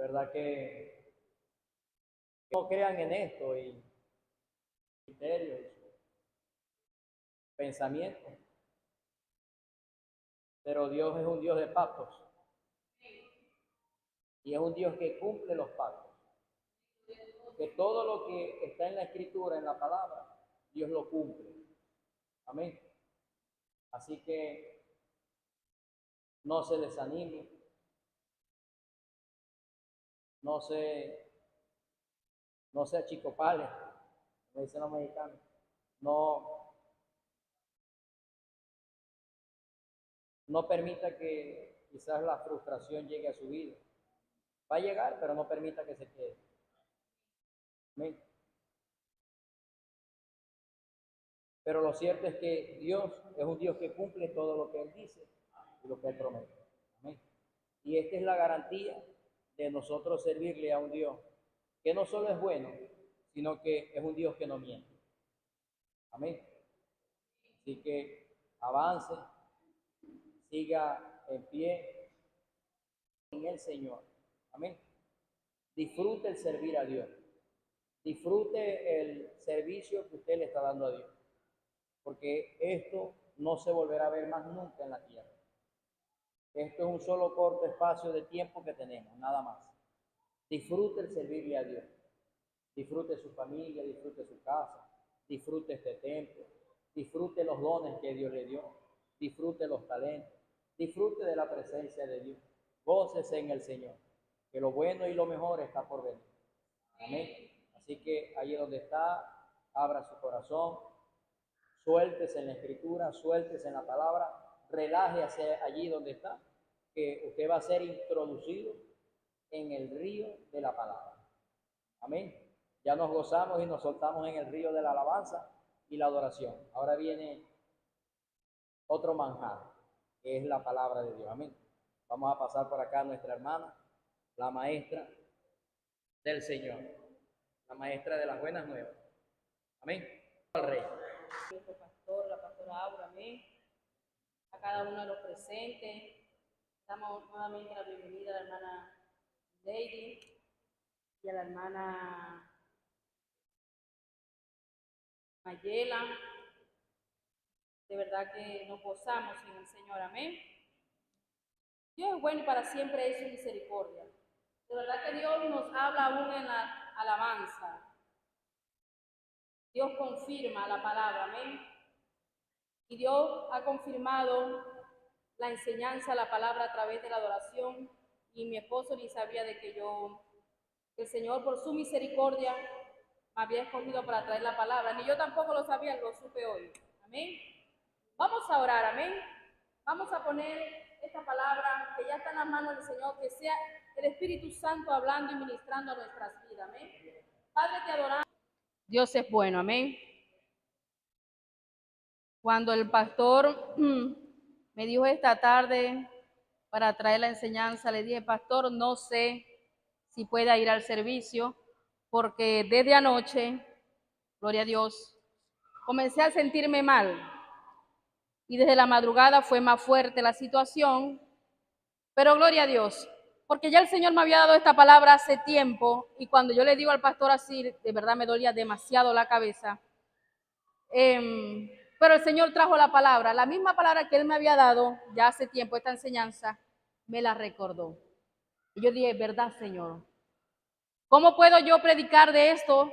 verdad que no crean en esto y criterios, pensamientos, pero Dios es un Dios de pactos y es un Dios que cumple los pactos. Que todo lo que está en la Escritura, en la palabra, Dios lo cumple. Amén. Así que no se desanime, no se achicopale, como dicen los mexicanos. No permita que quizás la frustración llegue a su vida. Va a llegar, pero no permita que se quede. Amén. Pero lo cierto es que Dios es un Dios que cumple todo lo que Él dice y lo que Él promete. Amén. Y esta es la garantía de nosotros servirle a un Dios que no solo es bueno, sino que es un Dios que no miente. Amén. Así que avance, siga en pie en el Señor. Amén. Disfrute el servir a Dios. Disfrute el servicio que usted le está dando a Dios. Porque esto no se volverá a ver más nunca en la tierra. Esto es un solo corto espacio de tiempo que tenemos, nada más. Disfrute el servirle a Dios. Disfrute su familia, disfrute su casa, disfrute este templo, disfrute los dones que Dios le dio, disfrute los talentos, disfrute de la presencia de Dios. Gócese en el Señor, que lo bueno y lo mejor está por venir. Amén. Así que allí donde está, abra su corazón, suéltese en la Escritura, suéltese en la palabra, relájese allí donde está, que usted va a ser introducido en el río de la palabra. Amén. Ya nos gozamos y nos soltamos en el río de la alabanza y la adoración. Ahora viene otro manjar, que es la palabra de Dios. Amén. Vamos a pasar por acá a nuestra hermana, la maestra del Señor, la maestra de las buenas nuevas. Amén. Al Rey. Nuestro pastor, la pastora Aura, amén. A cada uno de los presentes. Damos nuevamente la bienvenida a la hermana Lady y a la hermana Mayela. De verdad que nos gozamos en el Señor, amén. Dios es bueno y para siempre es su misericordia. De verdad que Dios nos habla aún en la alabanza. Dios confirma la palabra, amén. Y Dios ha confirmado la enseñanza, la palabra a través de la adoración. Y mi esposo ni sabía de que el Señor por su misericordia me había escogido para traer la palabra. Ni yo tampoco lo sabía, lo supe hoy. Amén. Vamos a orar, amén. Vamos a poner esta palabra que ya está en las manos del Señor, que sea el Espíritu Santo hablando y ministrando a nuestras vidas, amén. Padre, te adoramos. Dios es bueno, amén. Cuando el pastor me dijo esta tarde para traer la enseñanza, le dije, pastor, no sé si pueda ir al servicio, porque desde anoche, gloria a Dios, comencé a sentirme mal. Y desde la madrugada fue más fuerte la situación, pero gloria a Dios, porque ya el Señor me había dado esta palabra hace tiempo, y cuando yo le digo al pastor así, de verdad me dolía demasiado la cabeza. Pero el Señor trajo la palabra, la misma palabra que Él me había dado ya hace tiempo, esta enseñanza, me la recordó. Y yo dije, verdad, Señor, ¿cómo puedo yo predicar de esto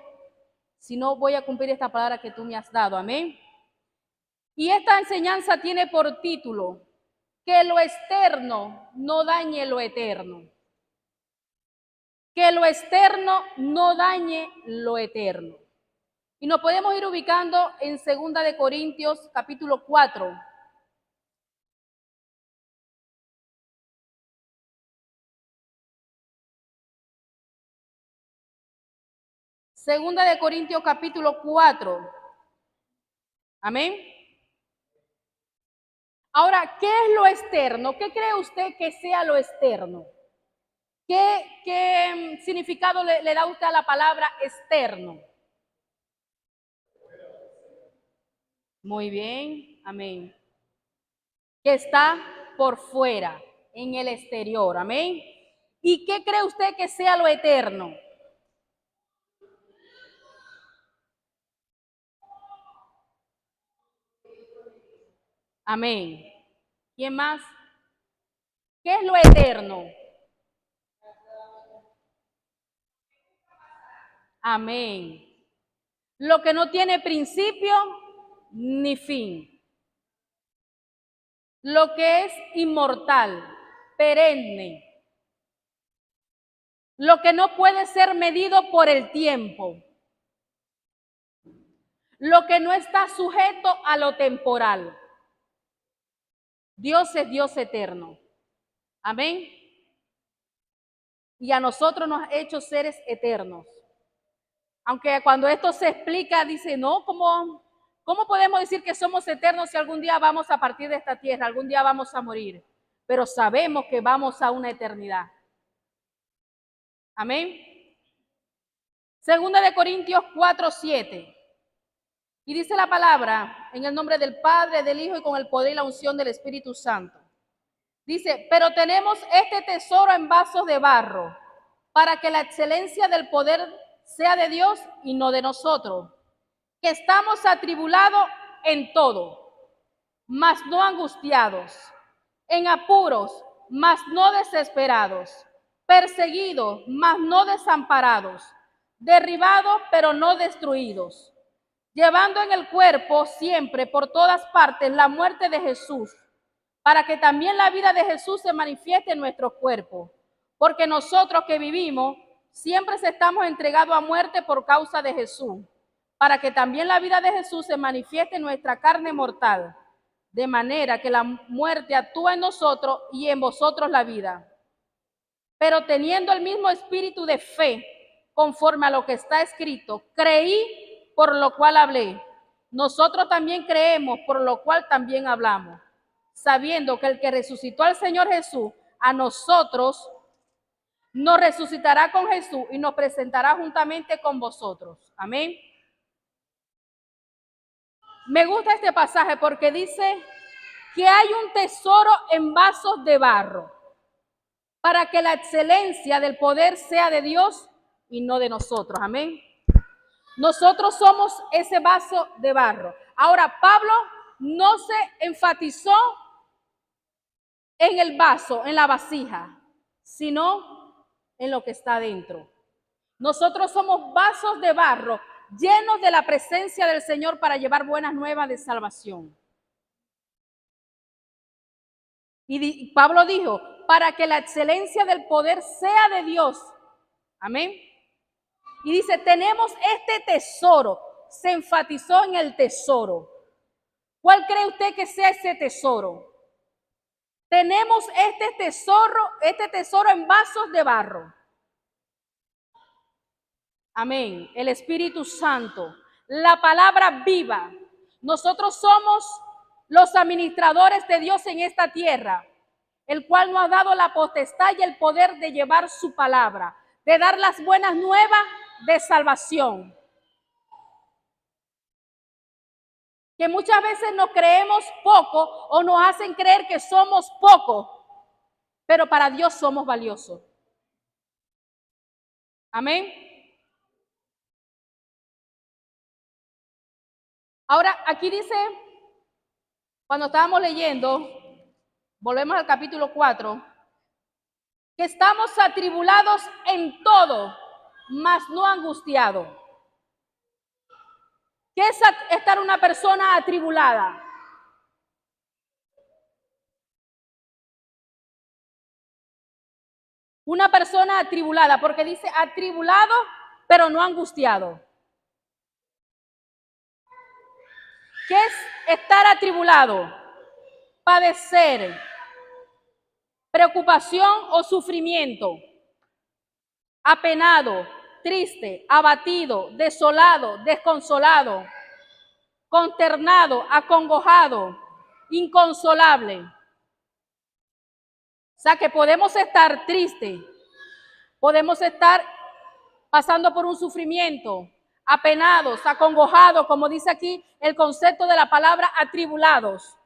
si no voy a cumplir esta palabra que tú me has dado? Amén. Y esta enseñanza tiene por título, que lo externo no dañe lo eterno. Que lo externo no dañe lo eterno. Y nos podemos ir ubicando en 2 de Corintios capítulo 4. Segunda de Corintios capítulo 4. Amén. Ahora, ¿qué es lo externo? ¿Qué cree usted que sea lo externo? ¿Qué significado le da usted a la palabra externo? Muy bien, amén. Que está por fuera, en el exterior, amén. ¿Y qué cree usted que sea lo eterno? Amén. ¿Quién más? ¿Qué es lo eterno? Amén. Lo que no tiene principio ni fin. Lo que es inmortal, perenne. Lo que no puede ser medido por el tiempo. Lo que no está sujeto a lo temporal. Dios es Dios eterno. Amén. Y a nosotros nos ha hecho seres eternos. Aunque cuando esto se explica, dice, no, ¿cómo podemos decir que somos eternos si algún día vamos a partir de esta tierra, algún día vamos a morir? Pero sabemos que vamos a una eternidad. Amén. Segunda de Corintios 4:7. Y dice la palabra, en el nombre del Padre, del Hijo y con el poder y la unción del Espíritu Santo. Dice, pero tenemos este tesoro en vasos de barro, para que la excelencia del poder sea de Dios y no de nosotros, que estamos atribulados en todo, mas no angustiados, en apuros, mas no desesperados, perseguidos, mas no desamparados, derribados, pero no destruidos, llevando en el cuerpo siempre por todas partes la muerte de Jesús, para que también la vida de Jesús se manifieste en nuestros cuerpos, porque nosotros que vivimos siempre estamos entregados a muerte por causa de Jesús, para que también la vida de Jesús se manifieste en nuestra carne mortal, de manera que la muerte actúa en nosotros y en vosotros la vida. Pero teniendo el mismo espíritu de fe, conforme a lo que está escrito, creí, por lo cual hablé. Nosotros también creemos, por lo cual también hablamos, sabiendo que el que resucitó al Señor Jesús, a nosotros nos resucitará con Jesús y nos presentará juntamente con vosotros. Amén. Me gusta este pasaje porque dice que hay un tesoro en vasos de barro, para que la excelencia del poder sea de Dios y no de nosotros. Amén. Nosotros somos ese vaso de barro. Ahora, Pablo no se enfatizó en el vaso, en la vasija, sino en lo que está dentro. Nosotros somos vasos de barro llenos de la presencia del Señor para llevar buenas nuevas de salvación. Y Pablo dijo, para que la excelencia del poder sea de Dios. Amén. Y dice, tenemos este tesoro. Se enfatizó en el tesoro. ¿Cuál cree usted que sea ese tesoro? Tenemos este tesoro en vasos de barro. Amén. El Espíritu Santo, la palabra viva. Nosotros somos los administradores de Dios en esta tierra, el cual nos ha dado la potestad y el poder de llevar su palabra, de dar las buenas nuevas de salvación. Que muchas veces nos creemos poco o nos hacen creer que somos poco, pero para Dios somos valiosos. Amén. Ahora, aquí dice, cuando estábamos leyendo, volvemos al capítulo 4, que estamos atribulados en todo, mas no angustiados. ¿Qué es estar una persona atribulada? Una persona atribulada, porque dice atribulado, pero no angustiado. ¿Qué es estar atribulado? Padecer, preocupación o sufrimiento, apenado, triste, abatido, desolado, desconsolado, consternado, acongojado, inconsolable. O sea que podemos estar tristes, podemos estar pasando por un sufrimiento, apenados, acongojados, como dice aquí el concepto de la palabra atribulados.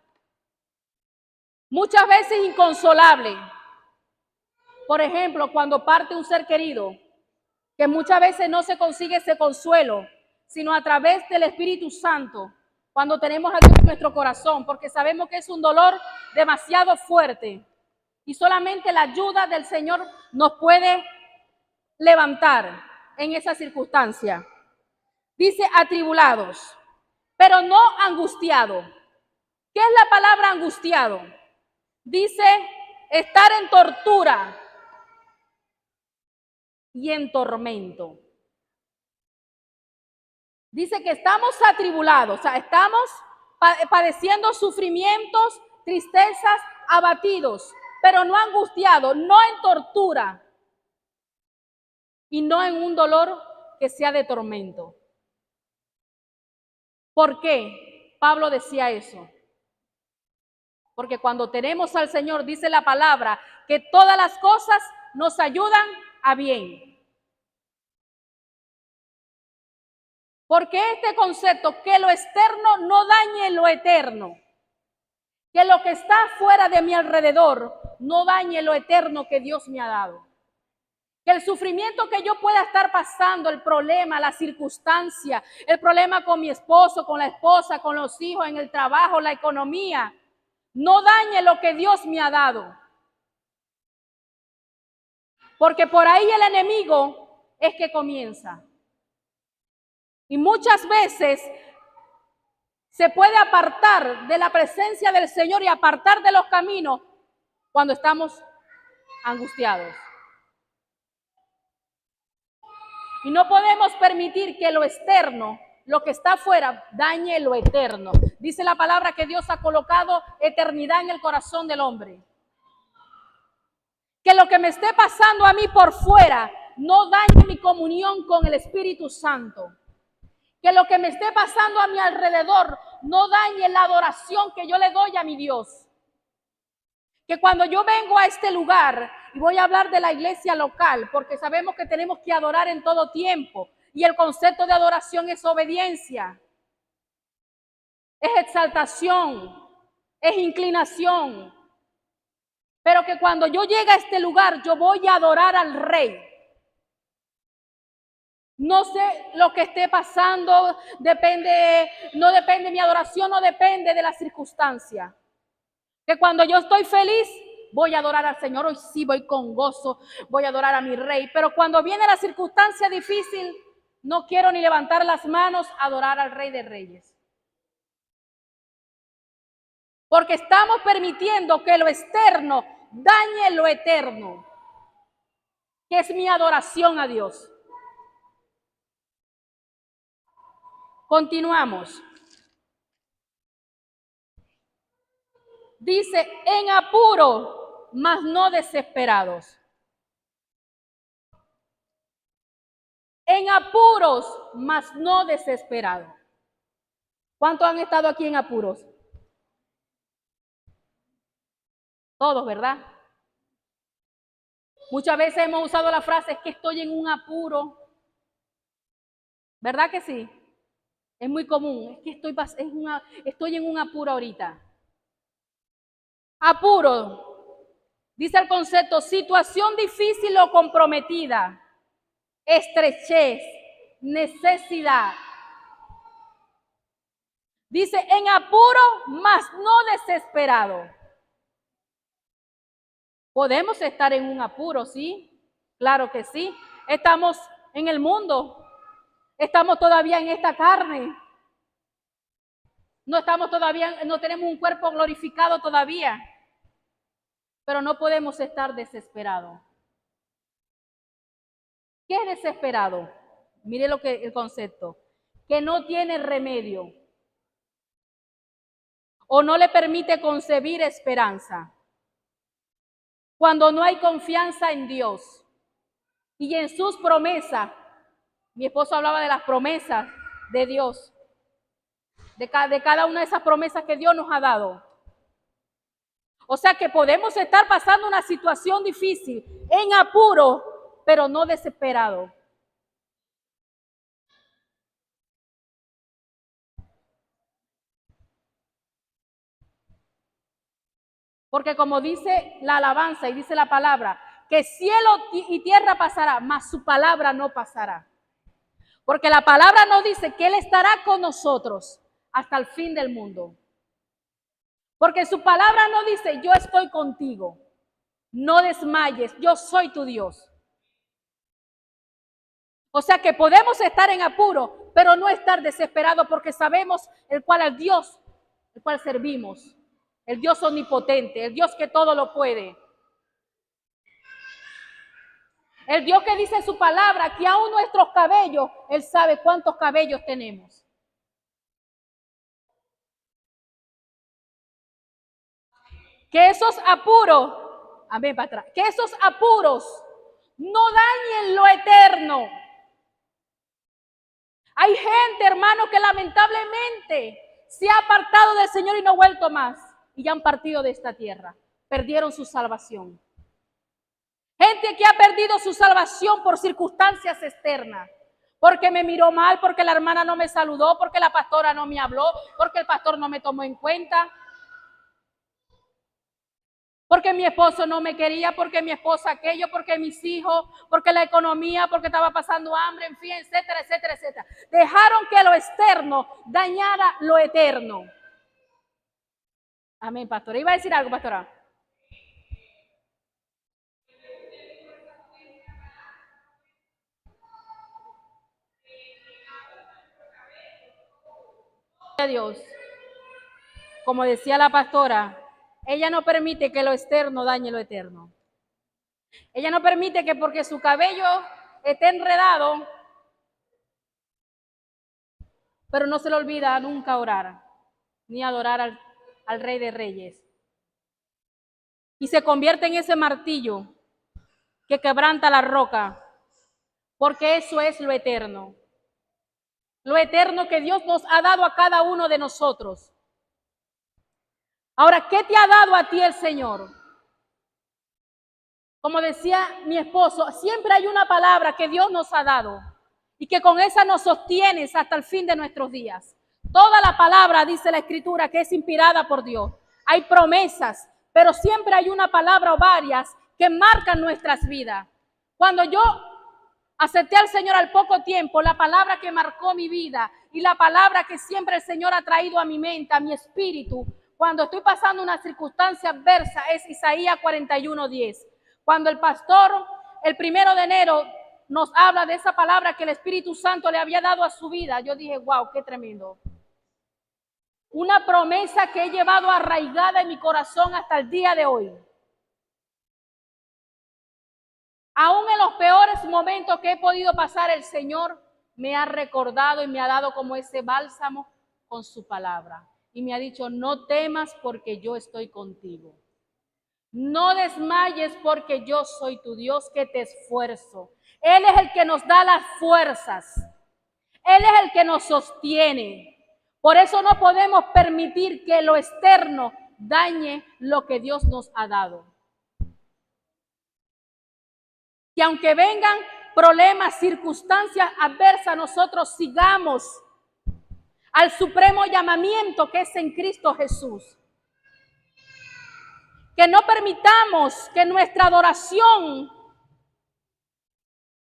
Muchas veces inconsolables. Por ejemplo, cuando parte un ser querido, que muchas veces no se consigue ese consuelo, sino a través del Espíritu Santo, cuando tenemos a Dios en nuestro corazón, porque sabemos que es un dolor demasiado fuerte y solamente la ayuda del Señor nos puede levantar en esa circunstancia. Dice atribulados, pero no angustiado. ¿Qué es la palabra angustiado? Dice estar en tortura y en tormento. Dice que estamos atribulados, o sea, estamos padeciendo sufrimientos, tristezas, abatidos, pero no angustiados, no en tortura y no en un dolor que sea de tormento. ¿Por qué Pablo decía eso? Porque cuando tenemos al Señor, dice la palabra, que todas las cosas nos ayudan a bien. Porque este concepto, que lo externo no dañe lo eterno, que lo que está fuera de mi alrededor no dañe lo eterno que Dios me ha dado. Que el sufrimiento que yo pueda estar pasando, el problema, la circunstancia, el problema con mi esposo, con la esposa, con los hijos, en el trabajo, la economía, no dañe lo que Dios me ha dado. Porque por ahí el enemigo es que comienza. Y muchas veces se puede apartar de la presencia del Señor y apartar de los caminos cuando estamos angustiados. Y no podemos permitir que lo externo, lo que está afuera, dañe lo eterno. Dice la palabra que Dios ha colocado eternidad en el corazón del hombre. Que lo que me esté pasando a mí por fuera no dañe mi comunión con el Espíritu Santo. Que lo que me esté pasando a mi alrededor no dañe la adoración que yo le doy a mi Dios. Que cuando yo vengo a este lugar, y voy a hablar de la iglesia local, porque sabemos que tenemos que adorar en todo tiempo, y el concepto de adoración es obediencia, es exaltación, es inclinación. Pero que cuando yo llegue a este lugar, yo voy a adorar al Rey. No sé lo que esté pasando, no depende, mi adoración no depende de la circunstancia. Que cuando yo estoy feliz, voy a adorar al Señor. Hoy sí voy con gozo, voy a adorar a mi Rey. Pero cuando viene la circunstancia difícil, no quiero ni levantar las manos a adorar al Rey de Reyes. Porque estamos permitiendo que lo externo dañe lo eterno, que es mi adoración a Dios. Continuamos. Dice, en apuro, mas no desesperados. En apuros, mas no desesperados. ¿Cuántos han estado aquí en apuros? Todos, ¿verdad? Muchas veces hemos usado la frase, es que estoy en un apuro. ¿Verdad que sí? Es muy común, es que estoy en un apuro ahorita. Apuro, dice el concepto, situación difícil o comprometida, estrechez, necesidad. Dice, en apuro, mas no desesperado. Podemos estar en un apuro, ¿sí? Claro que sí. Estamos en el mundo. Estamos todavía en esta carne. No tenemos un cuerpo glorificado todavía. Pero no podemos estar desesperados. ¿Qué es desesperado? Mire el concepto. Que no tiene remedio. O no le permite concebir esperanza. Cuando no hay confianza en Dios y en sus promesas. Mi esposo hablaba de las promesas de Dios, de cada una de esas promesas que Dios nos ha dado. O sea que podemos estar pasando una situación difícil, en apuro, pero no desesperado. Porque como dice la alabanza y dice la palabra, que cielo y tierra pasará, mas su palabra no pasará. Porque la palabra nos dice que Él estará con nosotros hasta el fin del mundo. Porque su palabra nos dice, yo estoy contigo, no desmayes, yo soy tu Dios. O sea que podemos estar en apuro, pero no estar desesperados porque sabemos el cual servimos, el Dios omnipotente, el Dios que todo lo puede. El Dios que dice en su palabra que aún nuestros cabellos, Él sabe cuántos cabellos tenemos. Que esos apuros, amén, para atrás, que esos apuros no dañen lo eterno. Hay gente, hermano, que lamentablemente se ha apartado del Señor y no ha vuelto más. Y ya han partido de esta tierra. Perdieron su salvación. Gente que ha perdido su salvación por circunstancias externas. Porque me miró mal, porque la hermana no me saludó, porque la pastora no me habló, porque el pastor no me tomó en cuenta. Porque mi esposo no me quería, porque mi esposa aquello, porque mis hijos, porque la economía, porque estaba pasando hambre, en fin, etcétera, etcétera, etcétera. Dejaron que lo externo dañara lo eterno. Amén, pastora. ¿Iba a decir algo, pastora? Dios, como decía la pastora, ella no permite que lo externo dañe lo eterno. Ella no permite que porque su cabello esté enredado, pero no se le olvida nunca orar, ni adorar al Rey de Reyes. Y se convierte en ese martillo que quebranta la roca, porque eso es lo eterno. Lo eterno que Dios nos ha dado a cada uno de nosotros. Ahora, ¿qué te ha dado a ti el Señor? Como decía mi esposo, siempre hay una palabra que Dios nos ha dado y que con esa nos sostienes hasta el fin de nuestros días. Toda la palabra, dice la Escritura, que es inspirada por Dios. Hay promesas, pero siempre hay una palabra o varias que marcan nuestras vidas. Cuando yo acepté al Señor al poco tiempo, la palabra que marcó mi vida y la palabra que siempre el Señor ha traído a mi mente, a mi espíritu, cuando estoy pasando una circunstancia adversa, es Isaías 41:10. Cuando el pastor, el 1 de enero, nos habla de esa palabra que el Espíritu Santo le había dado a su vida, yo dije, wow, qué tremendo. Una promesa que he llevado arraigada en mi corazón hasta el día de hoy. Aún en los peores momentos que he podido pasar, el Señor me ha recordado y me ha dado como ese bálsamo con su palabra. Y me ha dicho, no temas porque yo estoy contigo. No desmayes porque yo soy tu Dios que te esfuerzo. Él es el que nos da las fuerzas. Él es el que nos sostiene. Por eso no podemos permitir que lo externo dañe lo que Dios nos ha dado. Que aunque vengan problemas, circunstancias adversas, nosotros sigamos al supremo llamamiento que es en Cristo Jesús. Que no permitamos que nuestra adoración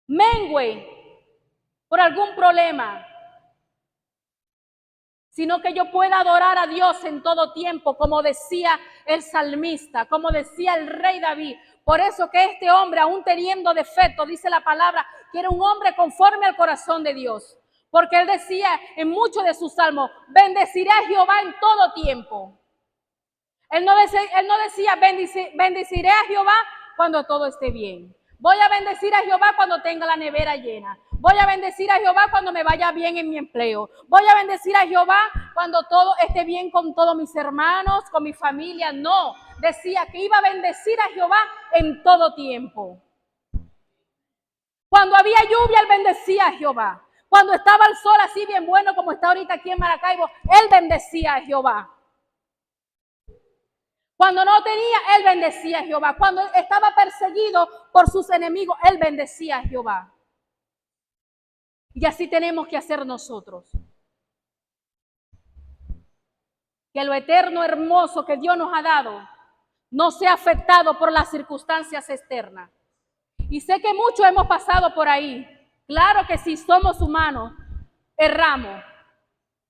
mengue por algún problema, sino que yo pueda adorar a Dios en todo tiempo, como decía el salmista, como decía el rey David. Por eso que este hombre, aún teniendo defectos, dice la palabra, que era un hombre conforme al corazón de Dios. Porque él decía en muchos de sus salmos, bendeciré a Jehová en todo tiempo. Él no decía bendeciré a Jehová cuando todo esté bien. Voy a bendecir a Jehová cuando tenga la nevera llena. Voy a bendecir a Jehová cuando me vaya bien en mi empleo. Voy a bendecir a Jehová cuando todo esté bien con todos mis hermanos, con mi familia. No, decía que iba a bendecir a Jehová en todo tiempo. Cuando había lluvia, él bendecía a Jehová. Cuando estaba el sol así bien bueno como está ahorita aquí en Maracaibo, él bendecía a Jehová. Cuando no tenía, él bendecía a Jehová. Cuando estaba perseguido por sus enemigos, él bendecía a Jehová. Y así tenemos que hacer nosotros. Que lo eterno, hermoso que Dios nos ha dado no sea afectado por las circunstancias externas. Y sé que muchos hemos pasado por ahí. Claro que sí, somos humanos, erramos.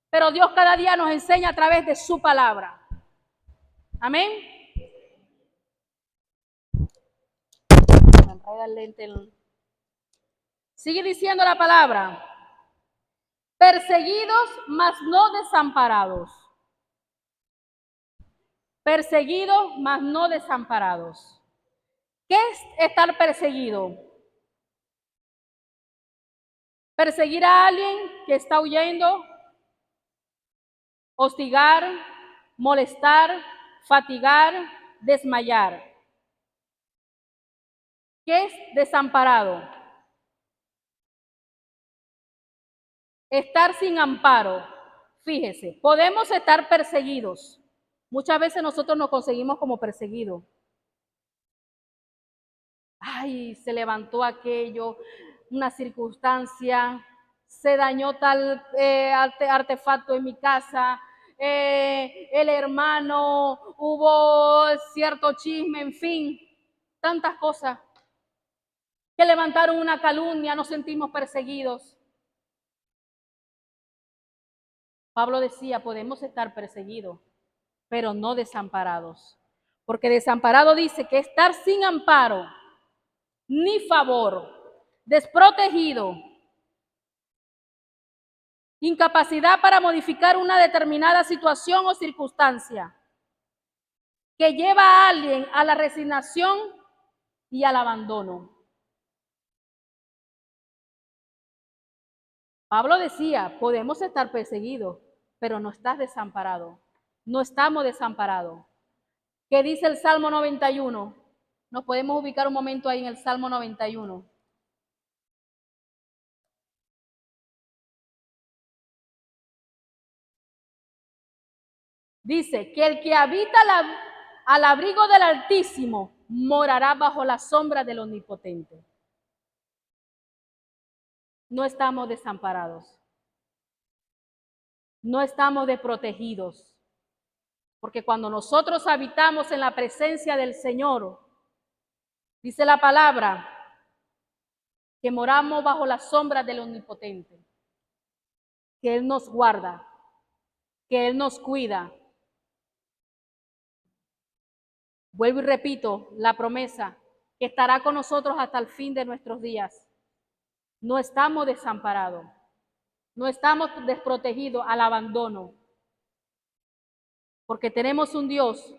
Pero Dios cada día nos enseña a través de su palabra. Amén. Sigue diciendo la palabra. Perseguidos, mas no desamparados. Perseguidos, mas no desamparados. ¿Qué es estar perseguido? Perseguir a alguien que está huyendo, hostigar, molestar, fatigar, desmayar. ¿Qué es desamparado? Estar sin amparo. Fíjese, podemos estar perseguidos. Muchas veces nosotros nos conseguimos como perseguidos. Ay, se levantó aquello, una circunstancia, se dañó tal artefacto en mi casa, el hermano, hubo cierto chisme, en fin, tantas cosas. Que levantaron una calumnia, nos sentimos perseguidos. Pablo decía, podemos estar perseguidos, pero no desamparados. Porque desamparado dice que estar sin amparo, ni favor, desprotegido, incapacidad para modificar una determinada situación o circunstancia que lleva a alguien a la resignación y al abandono. Pablo decía, podemos estar perseguidos, pero no estás desamparado. No estamos desamparados. ¿Qué dice el Salmo 91? Nos podemos ubicar un momento ahí en el Salmo 91. Dice que el que habita al abrigo del Altísimo morará bajo la sombra del Omnipotente. No estamos desamparados. No estamos desprotegidos. Porque cuando nosotros habitamos en la presencia del Señor, dice la palabra, que moramos bajo la sombra del Omnipotente. Que Él nos guarda, que Él nos cuida. Vuelvo y repito, la promesa que estará con nosotros hasta el fin de nuestros días. No estamos desamparados, no estamos desprotegidos al abandono, porque tenemos un Dios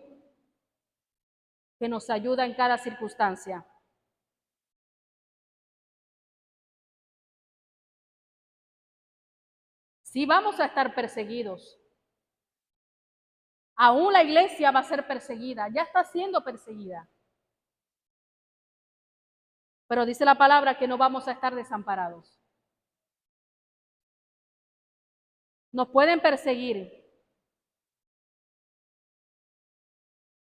que nos ayuda en cada circunstancia. Sí vamos a estar perseguidos. Aún la iglesia va a ser perseguida, ya está siendo perseguida. Pero dice la palabra que no vamos a estar desamparados. Nos pueden perseguir.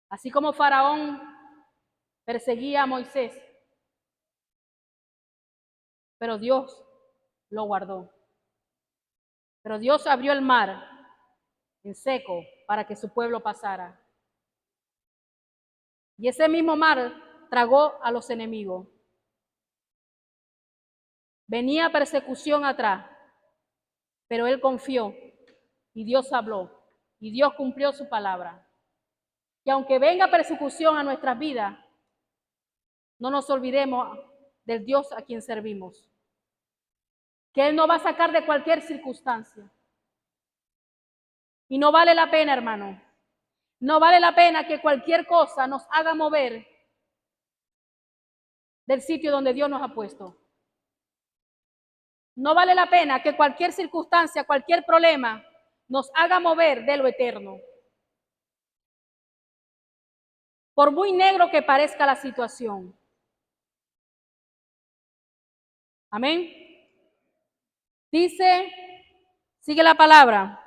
Así como Faraón perseguía a Moisés, pero Dios lo guardó. Pero Dios abrió el mar en seco para que su pueblo pasara. Y ese mismo mar tragó a los enemigos. Venía persecución atrás, pero él confió y Dios habló y Dios cumplió su palabra. Y aunque venga persecución a nuestras vidas, no nos olvidemos del Dios a quien servimos, que Él nos va a sacar de cualquier circunstancia. Y no vale la pena, hermano, no vale la pena que cualquier cosa nos haga mover del sitio donde Dios nos ha puesto. No vale la pena que cualquier circunstancia, cualquier problema nos haga mover de lo eterno. Por muy negro que parezca la situación. Amén. Dice, sigue la palabra,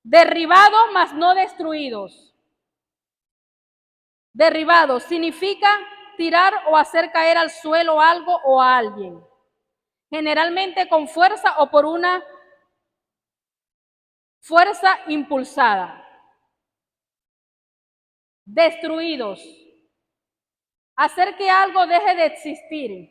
derribados mas no destruidos. Derribados significa tirar o hacer caer al suelo algo o a alguien. Generalmente con fuerza o por una fuerza impulsada. Destruidos. hacer que algo deje de existir,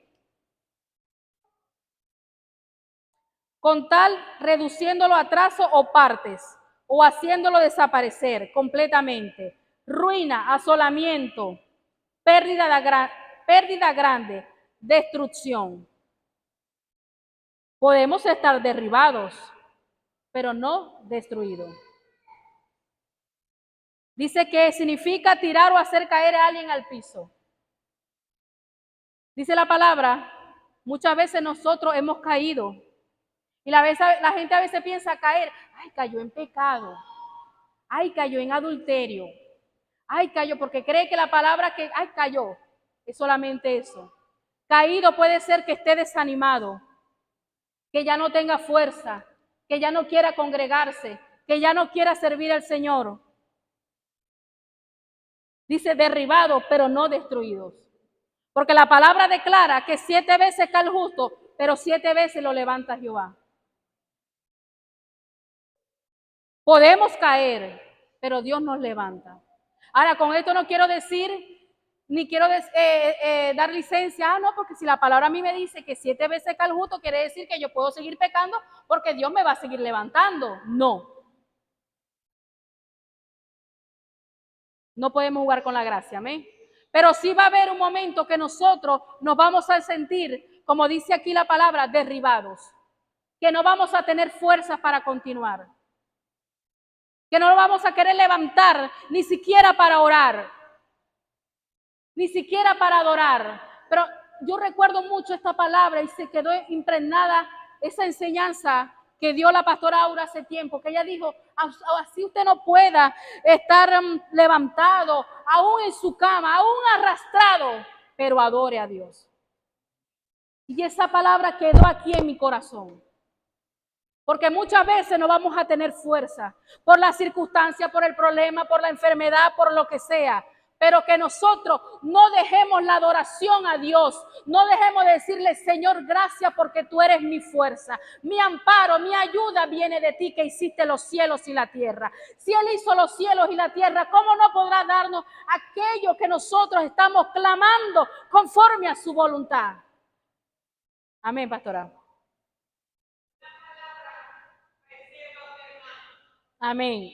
con tal reduciéndolo a trazos o partes, o haciéndolo desaparecer completamente, ruina, asolamiento, pérdida grande, destrucción. Podemos estar derribados, pero no destruidos. Dice que significa tirar o hacer caer a alguien al piso. Dice la palabra, muchas veces nosotros hemos caído. Y la gente a veces piensa caer, ay, cayó en pecado, ay, cayó en adulterio, ay, cayó, porque cree que la palabra que, ay, cayó, es solamente eso. Caído puede ser que esté desanimado, que ya no tenga fuerza, que ya no quiera congregarse, que ya no quiera servir al Señor. Dice derribados, pero no destruidos. Porque la palabra declara que 7 veces cae el justo, pero 7 veces lo levanta Jehová. Podemos caer, pero Dios nos levanta. Ahora, con esto no quiero decir, ni quiero dar licencia, no, porque si la palabra a mí me dice que 7 veces cae el justo, quiere decir que yo puedo seguir pecando porque Dios me va a seguir levantando. No. No podemos jugar con la gracia, amén. Pero sí va a haber un momento que nosotros nos vamos a sentir, como dice aquí la palabra, derribados. Que no vamos a tener fuerzas para continuar. Que no lo vamos a querer levantar ni siquiera para orar, ni siquiera para adorar. Pero yo recuerdo mucho esta palabra y se quedó impregnada esa enseñanza que dio la pastora Aura hace tiempo, que ella dijo, así usted no pueda estar levantado, aún en su cama, aún arrastrado, pero adore a Dios. Y esa palabra quedó aquí en mi corazón. Porque muchas veces no vamos a tener fuerza por la circunstancia, por el problema, por la enfermedad, por lo que sea. Pero que nosotros no dejemos la adoración a Dios, no dejemos de decirle, Señor, gracias porque tú eres mi fuerza, mi amparo, mi ayuda viene de ti que hiciste los cielos y la tierra. Si Él hizo los cielos y la tierra, ¿cómo no podrá darnos aquello que nosotros estamos clamando conforme a su voluntad? Amén, pastora. Amén.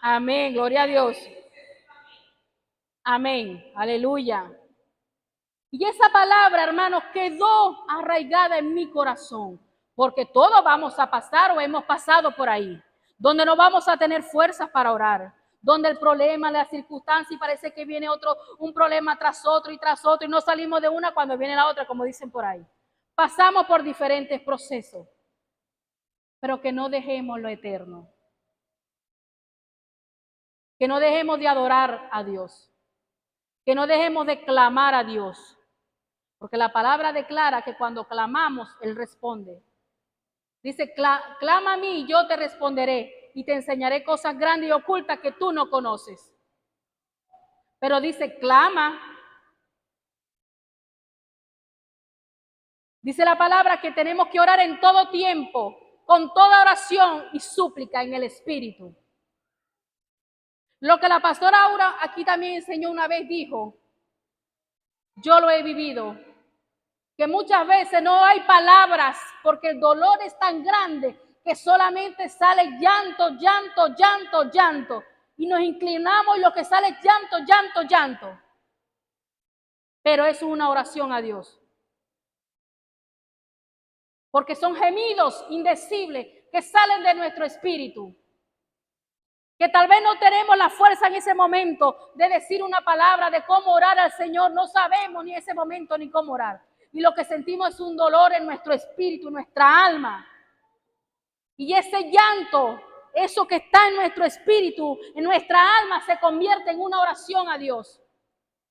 Amén, gloria a Dios. Amén, aleluya. Y esa palabra, hermanos, quedó arraigada en mi corazón, porque todos vamos a pasar o hemos pasado por ahí, donde no vamos a tener fuerzas para orar, donde el problema, la circunstancia, y parece que viene un problema tras otro, y no salimos de una cuando viene la otra, como dicen por ahí. Pasamos por diferentes procesos, pero que no dejemos lo eterno. Que no dejemos de adorar a Dios. Que no dejemos de clamar a Dios. Porque la palabra declara que cuando clamamos, Él responde. Dice, clama a mí y yo te responderé y te enseñaré cosas grandes y ocultas que tú no conoces. Pero dice, clama. Dice la palabra que tenemos que orar en todo tiempo, con toda oración y súplica en el Espíritu. Lo que la pastora Aura aquí también enseñó una vez, dijo, yo lo he vivido, que muchas veces no hay palabras porque el dolor es tan grande que solamente sale llanto, llanto, llanto, llanto. Y nos inclinamos y lo que sale es llanto, llanto, llanto. Pero es una oración a Dios. Porque son gemidos indecibles que salen de nuestro espíritu. Que tal vez no tenemos la fuerza en ese momento de decir una palabra, de cómo orar al Señor. No sabemos ni en ese momento ni cómo orar. Y lo que sentimos es un dolor en nuestro espíritu, en nuestra alma. Y ese llanto, eso que está en nuestro espíritu, en nuestra alma, se convierte en una oración a Dios.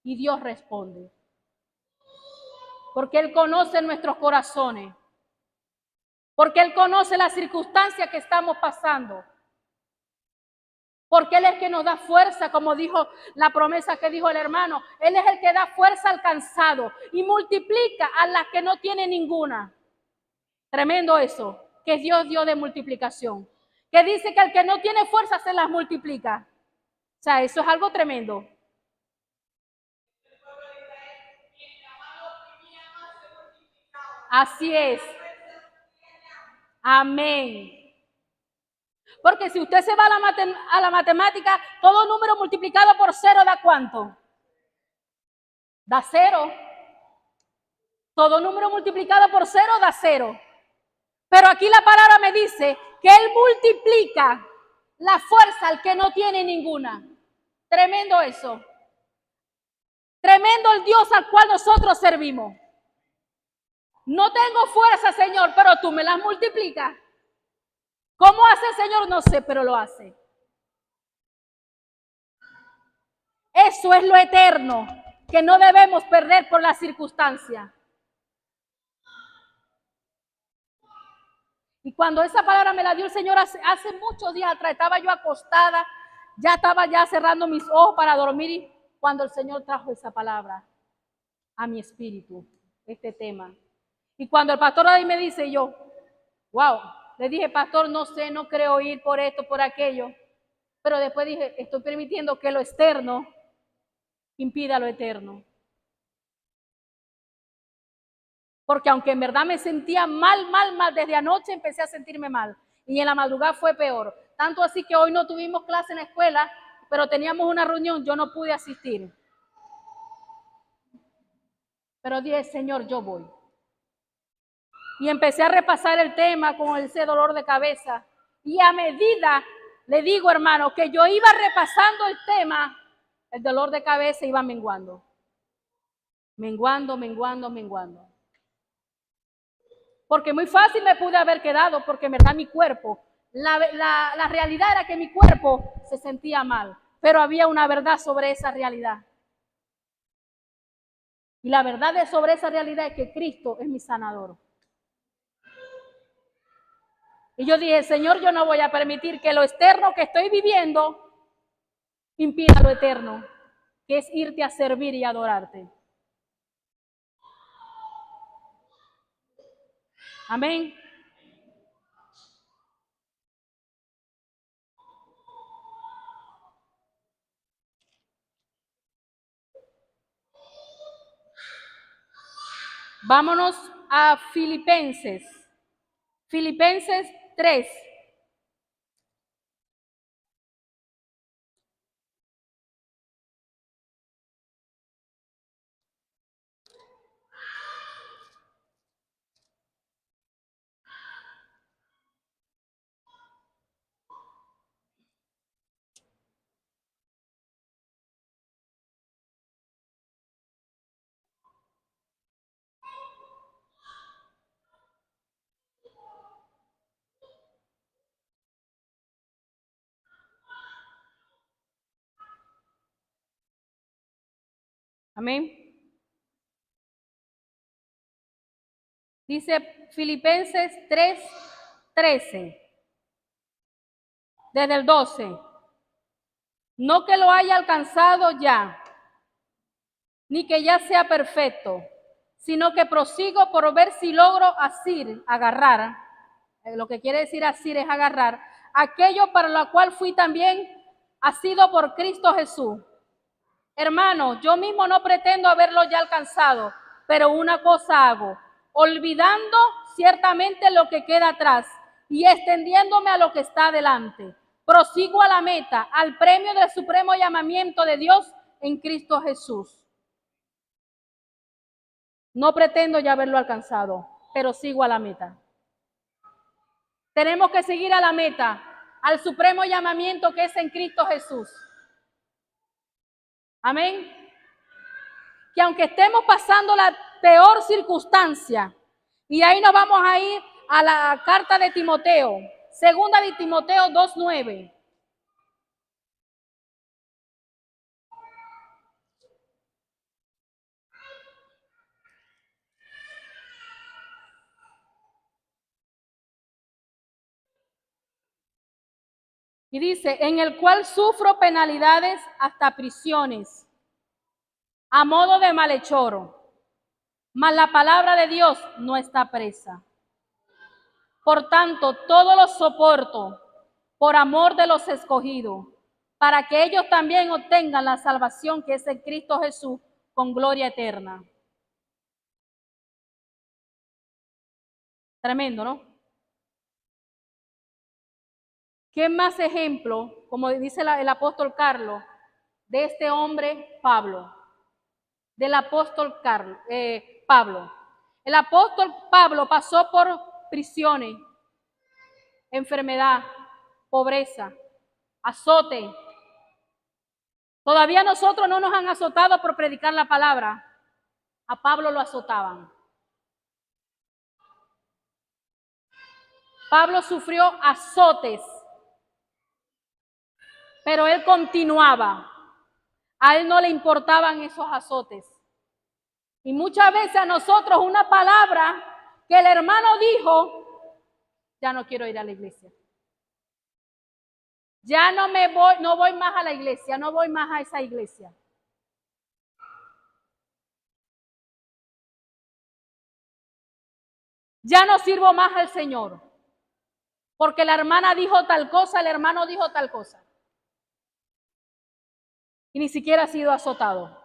Y Dios responde. Porque Él conoce nuestros corazones. Porque Él conoce las circunstancias que estamos pasando. Porque Él es el que nos da fuerza, como dijo la promesa que dijo el hermano. Él es el que da fuerza al cansado y multiplica a las que no tienen ninguna. Tremendo eso, que es Dios de multiplicación. Que dice que el que no tiene fuerza se las multiplica. O sea, eso es algo tremendo. Así es. Amén. Porque si usted se va a la matemática, todo número multiplicado por 0 da ¿cuánto? Da 0. Todo número multiplicado por 0 da 0. Pero aquí la palabra me dice que Él multiplica la fuerza al que no tiene ninguna. Tremendo eso. Tremendo el Dios al cual nosotros servimos. No tengo fuerza, Señor, pero tú me las multiplicas. ¿Cómo hace el Señor? No sé, pero lo hace. Eso es lo eterno que no debemos perder por la circunstancia. Y cuando esa palabra me la dio el Señor hace muchos días atrás, estaba yo acostada, ya estaba cerrando mis ojos para dormir, cuando el Señor trajo esa palabra a mi espíritu, este tema. Y cuando el pastor ahí me dice, yo, wow, le dije, pastor, no sé, no creo ir por esto, por aquello. Pero después dije, estoy permitiendo que lo externo impida lo eterno. Porque aunque en verdad me sentía mal, desde anoche empecé a sentirme mal. Y en la madrugada fue peor. Tanto así que hoy no tuvimos clase en la escuela, pero teníamos una reunión, yo no pude asistir. Pero dije, Señor, yo voy. Y empecé a repasar el tema con ese dolor de cabeza. Y a medida, le digo, hermano, que yo iba repasando el tema, el dolor de cabeza iba menguando. Menguando. Porque muy fácil me pude haber quedado, porque en verdad mi cuerpo, la realidad era que mi cuerpo se sentía mal, pero había una verdad sobre esa realidad. Y la verdad sobre esa realidad es que Cristo es mi sanador. Y yo dije, Señor, yo no voy a permitir que lo externo que estoy viviendo impida lo eterno, que es irte a servir y adorarte. Amén. Vámonos a Filipenses. Filipenses 3. Amén. Dice Filipenses 3:13. Desde el 12. No que lo haya alcanzado ya, ni que ya sea perfecto, sino que prosigo por ver si logro agarrar, lo que quiere decir asir es agarrar, aquello para lo cual fui también asido por Cristo Jesús. Hermano, yo mismo no pretendo haberlo ya alcanzado, pero una cosa hago, olvidando ciertamente lo que queda atrás y extendiéndome a lo que está adelante. Prosigo a la meta, al premio del supremo llamamiento de Dios en Cristo Jesús. No pretendo ya haberlo alcanzado, pero sigo a la meta. Tenemos que seguir a la meta, al supremo llamamiento que es en Cristo Jesús. Amén. Que aunque estemos pasando la peor circunstancia, y ahí nos vamos a ir a la carta de Timoteo, segunda de Timoteo 2:9. Y dice, en el cual sufro penalidades hasta prisiones, a modo de malhechor, mas la palabra de Dios no está presa. Por tanto, todo lo soporto por amor de los escogidos, para que ellos también obtengan la salvación que es en Cristo Jesús con gloria eterna. Tremendo, ¿no? ¿Qué más ejemplo, como dice el apóstol Carlos, de este hombre Pablo? Del apóstol Pablo. El apóstol Pablo pasó por prisiones, enfermedad, pobreza, azote. Todavía nosotros no nos han azotado por predicar la palabra. A Pablo lo azotaban. Pablo sufrió azotes, pero él continuaba. A él no le importaban esos azotes. Y muchas veces a nosotros una palabra que el hermano dijo, ya no quiero ir a la iglesia. Ya no voy más a la iglesia, no voy más a esa iglesia. Ya no sirvo más al Señor. Porque la hermana dijo tal cosa, el hermano dijo tal cosa. Y ni siquiera ha sido azotado.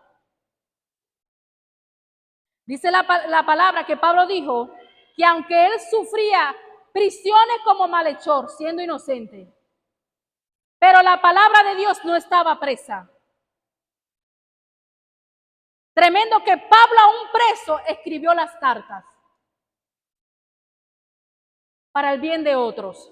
Dice la palabra que Pablo dijo que aunque él sufría prisiones como malhechor, siendo inocente, pero la palabra de Dios no estaba presa. Tremendo que Pablo, aún preso, escribió las cartas para el bien de otros.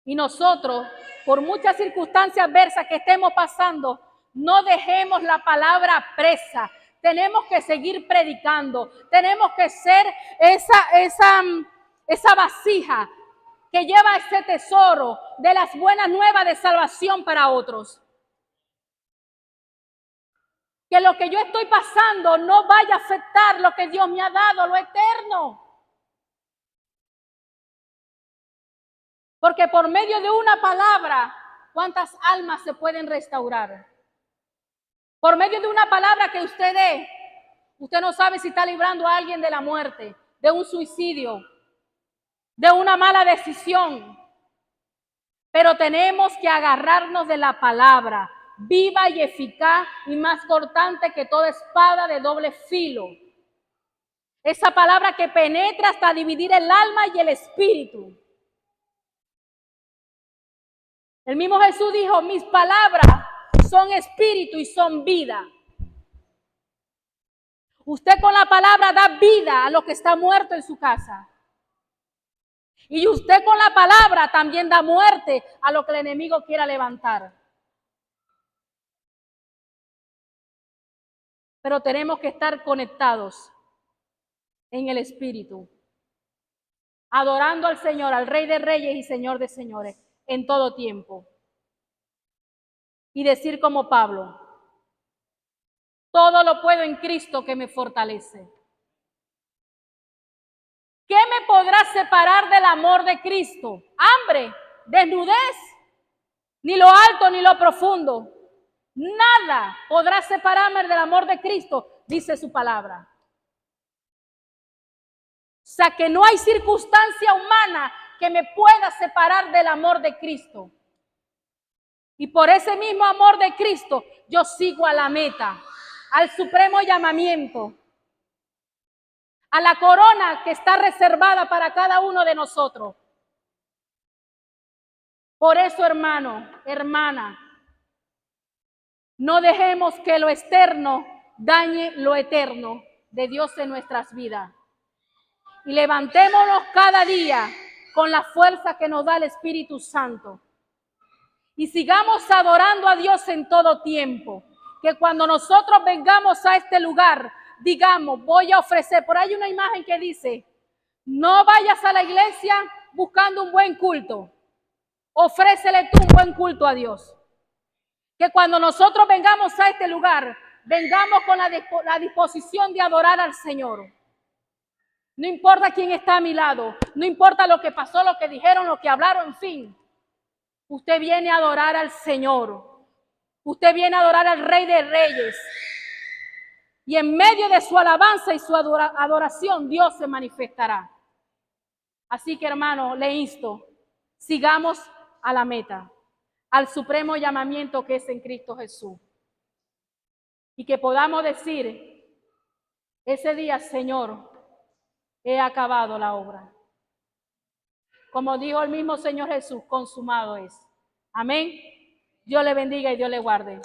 Y nosotros, por muchas circunstancias adversas que estemos pasando, no dejemos la palabra presa. Tenemos que seguir predicando. Tenemos que ser esa vasija que lleva ese tesoro de las buenas nuevas de salvación para otros. Que lo que yo estoy pasando no vaya a afectar lo que Dios me ha dado, lo eterno. Porque por medio de una palabra, ¿cuántas almas se pueden restaurar? Por medio de una palabra que usted dé, usted no sabe si está librando a alguien de la muerte, de un suicidio, de una mala decisión. Pero tenemos que agarrarnos de la palabra, viva y eficaz y más cortante que toda espada de doble filo. Esa palabra que penetra hasta dividir el alma y el espíritu. El mismo Jesús dijo, mis palabras son espíritu y son vida. Usted con la palabra da vida a lo que está muerto en su casa. Y usted con la palabra también da muerte a lo que el enemigo quiera levantar. Pero tenemos que estar conectados en el espíritu, adorando al Señor, al Rey de Reyes y Señor de Señores, en todo tiempo. Y decir como Pablo, todo lo puedo en Cristo que me fortalece. ¿Qué me podrá separar del amor de Cristo? ¿Hambre? ¿Desnudez? Ni lo alto ni lo profundo. Nada podrá separarme del amor de Cristo, dice su palabra. O sea que no hay circunstancia humana que me pueda separar del amor de Cristo. Y por ese mismo amor de Cristo, yo sigo a la meta, al supremo llamamiento, a la corona que está reservada para cada uno de nosotros. Por eso, hermano, hermana, no dejemos que lo externo dañe lo eterno de Dios en nuestras vidas. Y levantémonos cada día con la fuerza que nos da el Espíritu Santo. Y sigamos adorando a Dios en todo tiempo. Que cuando nosotros vengamos a este lugar, digamos, voy a ofrecer. Por ahí hay una imagen que dice, no vayas a la iglesia buscando un buen culto. Ofrécele tú un buen culto a Dios. Que cuando nosotros vengamos a este lugar, vengamos con la disposición de adorar al Señor. No importa quién está a mi lado, no importa lo que pasó, lo que dijeron, lo que hablaron, en fin. Usted viene a adorar al Señor. Usted viene a adorar al Rey de Reyes. Y en medio de su alabanza y su adoración, Dios se manifestará. Así que, hermano, le insto, sigamos a la meta, al supremo llamamiento que es en Cristo Jesús. Y que podamos decir ese día, Señor, he acabado la obra. Como dijo el mismo Señor Jesús, consumado es. Amén. Dios le bendiga y Dios le guarde.